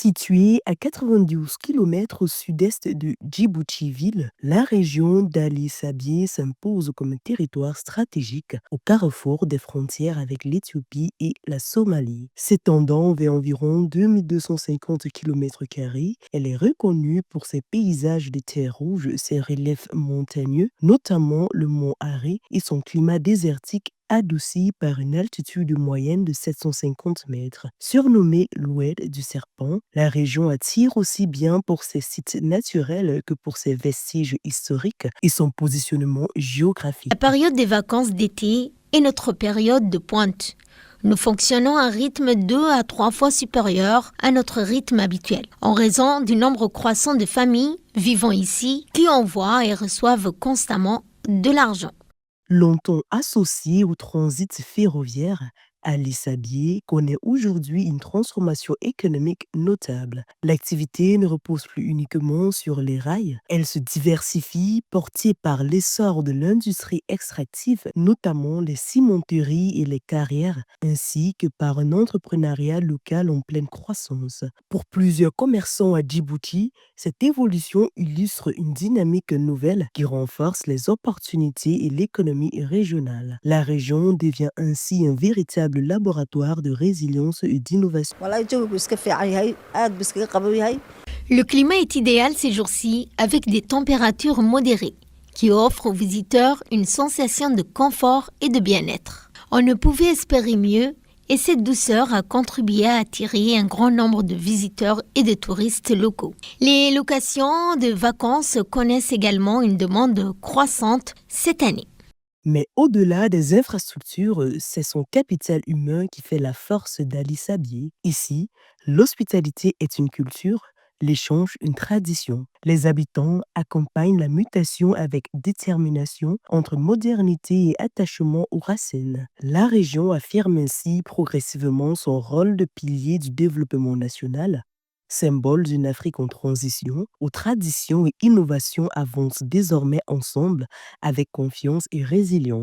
Située à 92 km au sud-est de Djibouti-Ville, la région d'Ali Sabieh s'impose comme un territoire stratégique au carrefour des frontières avec l'Éthiopie et la Somalie. S'étendant vers environ 2250 km², elle est reconnue pour ses paysages de terre rouge, ses reliefs montagneux, notamment le mont Aré, et son climat désertique adouci par une altitude moyenne de 750 mètres. Surnommée l'Oued du Serpent, la région attire aussi bien pour ses sites naturels que pour ses vestiges historiques et son positionnement La géographique. période des vacances d'été est notre période de pointe. Nous fonctionnons à un rythme 2 à 3 fois supérieur à notre rythme habituel, en raison du nombre croissant de familles vivant ici qui envoient et reçoivent constamment de l'argent. Longtemps associé au transit ferroviaire, Ali Sabieh connaît aujourd'hui une transformation économique notable. L'activité ne repose plus uniquement sur les rails, elle se diversifie, portée par l'essor de l'industrie extractive, notamment les cimenteries et les carrières, ainsi que par un entrepreneuriat local en pleine croissance. Pour plusieurs commerçants à Djibouti, cette évolution illustre une dynamique nouvelle qui renforce les opportunités et l'économie régionale. La région devient ainsi un véritable laboratoire de résilience et d'innovation. Le climat est idéal ces jours-ci avec des températures modérées qui offrent aux visiteurs une sensation de confort et de bien-être. On ne pouvait espérer mieux et cette douceur a contribué à attirer un grand nombre de visiteurs et de touristes locaux. Les locations de vacances connaissent également une demande croissante cette année. Mais au-delà des infrastructures, c'est son capital humain qui fait la force d'Ali Sabieh. Ici, l'hospitalité est une culture, l'échange une tradition. Les habitants accompagnent la mutation avec détermination entre modernité et attachement aux racines. La région affirme ainsi progressivement son rôle de pilier du développement national. Symbole d'une Afrique en transition, où tradition et innovation avancent désormais ensemble avec confiance et résilience.